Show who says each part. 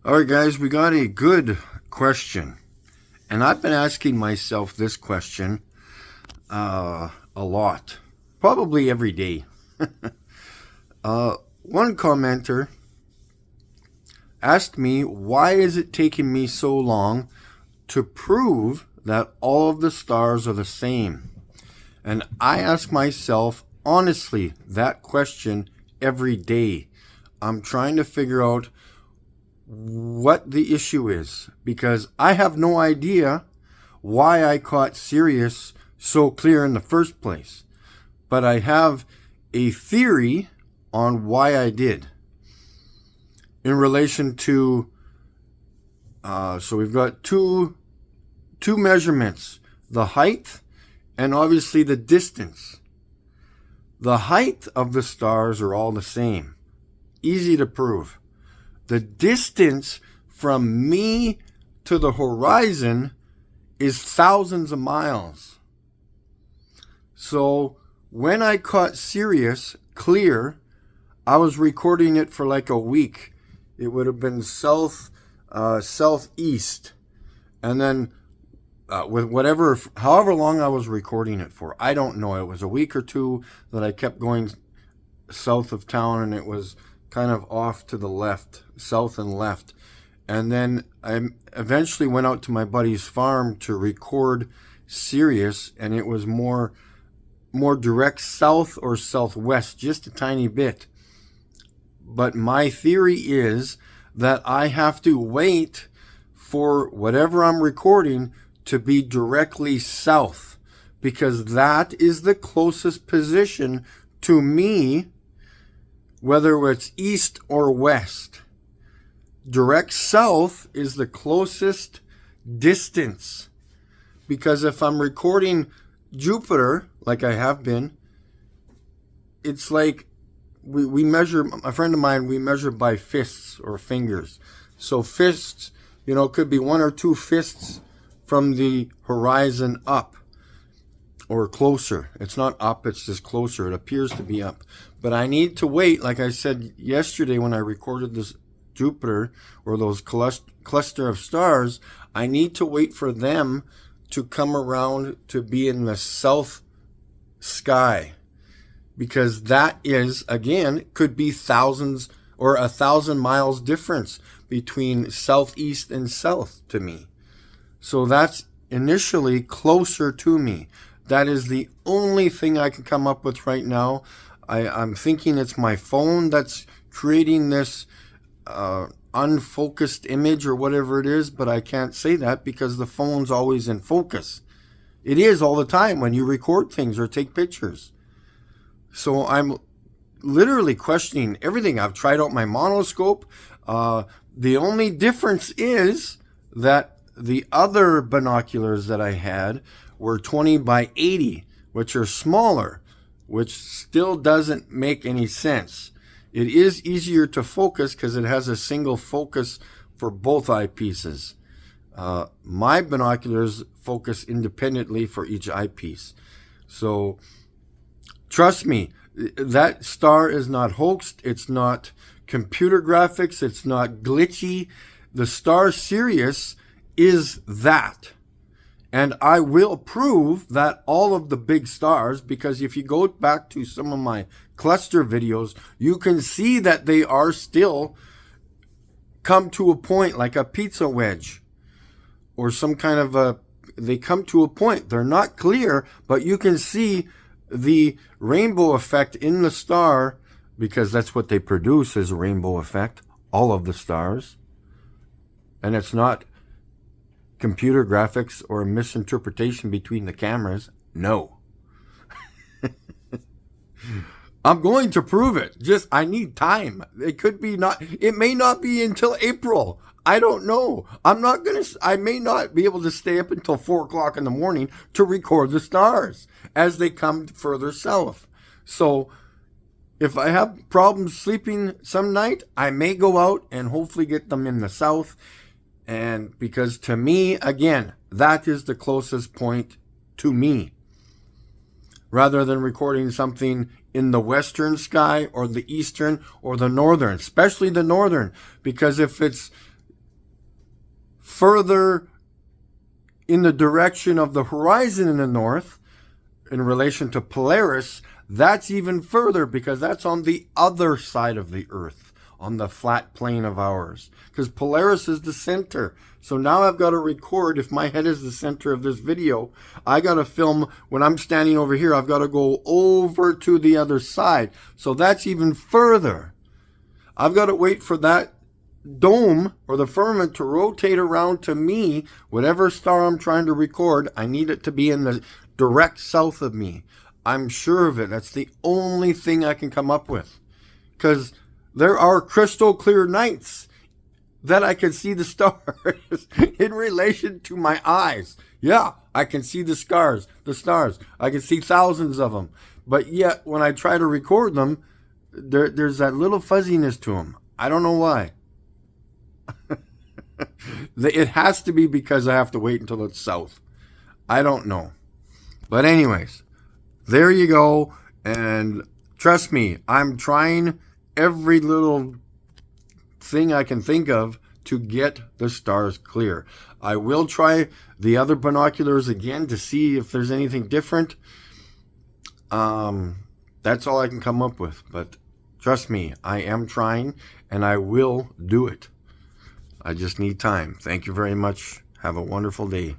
Speaker 1: All right, guys, we got a good question. And I've been asking myself this question a lot, probably every day. One commenter asked me, why is it taking me so long to prove that all of the stars are the same? And I ask myself, honestly, that question every day. I'm trying to figure out what the issue is because I have no idea why I caught Sirius so clear in the first place. But I have a theory on why I did. In relation to, so we've got two measurements, the height and obviously the distance. The height of the stars are all the same. Easy to prove. The distance from me to the horizon is thousands of miles. So when I caught Sirius clear, I was recording it for like a week. It would have been southeast. And then with however long I was recording it for, I don't know. It was a week or two that I kept going south of town, and it was kind of off to the left, south and left. And then I eventually went out to my buddy's farm to record Sirius, and it was more direct south or southwest, just a tiny bit. But my theory is that I have to wait for whatever I'm recording to be directly south, because that is the closest position to me, whether it's east or west. Direct south is the closest distance, because if I'm recording Jupiter, like I have been, it's like we measure, a friend of mine, we measure by fists or fingers. So fists, could be 1 or 2 fists from the horizon up or closer. It's not up, it's just closer. It appears to be up. But I need to wait, like I said yesterday when I recorded this Jupiter or those cluster of stars, I need to wait for them to come around to be in the south sky, because that is, again, could be thousands or 1,000 miles difference between southeast and south to me. So that's initially closer to me. That is the only thing I can come up with right now. I'm thinking it's my phone that's creating this unfocused image or whatever it is, but I can't say that because the phone's always in focus. It is all the time when you record things or take pictures. So I'm literally questioning everything. I've tried out my monoscope. The only difference is that the other binoculars that I had were 20 by 80, which are smaller, which still doesn't make any sense. It is easier to focus because it has a single focus for both eyepieces. My binoculars focus independently for each eyepiece. So trust me, that star is not hoaxed. It's not computer graphics. It's not glitchy. The star Sirius is that. And I will prove that all of the big stars, because if you go back to some of my cluster videos, you can see that they are still come to a point like a pizza wedge or some kind of they come to a point. They're not clear, but you can see the rainbow effect in the star, because that's what they produce, is a rainbow effect, all of the stars. And it's not computer graphics or a misinterpretation between the cameras. No. I'm going to prove it. Just, I need time. It may not be until April. I don't know. I may not be able to stay up until 4 o'clock in the morning to record the stars as they come further south. So if I have problems sleeping some night, I may go out and hopefully get them in the south. And because to me, again, that is the closest point to me, rather than recording something in the western sky or the eastern or the northern, especially the northern, because if it's further in the direction of the horizon in the north, in relation to Polaris, that's even further because that's on the other side of the Earth, on the flat plane of ours. Because Polaris is the center. So now I've got to record, if my head is the center of this video, I got to film when I'm standing over here, I've got to go over to the other side. So that's even further. I've got to wait for that dome or the firmament to rotate around to me. Whatever star I'm trying to record, I need it to be in the direct south of me. I'm sure of it. That's the only thing I can come up with. Because there are crystal clear nights that I can see the stars in relation to my eyes. Yeah, I can see the stars. I can see thousands of them. But yet, when I try to record them, there's that little fuzziness to them. I don't know why. It has to be because I have to wait until it's south. I don't know. But anyways, there you go. And trust me, I'm trying every little thing I can think of to get the stars clear. I will try the other binoculars again to see if there's anything different. That's all I can come up with. But trust me, I am trying and I will do it. I just need time. Thank you very much. Have a wonderful day.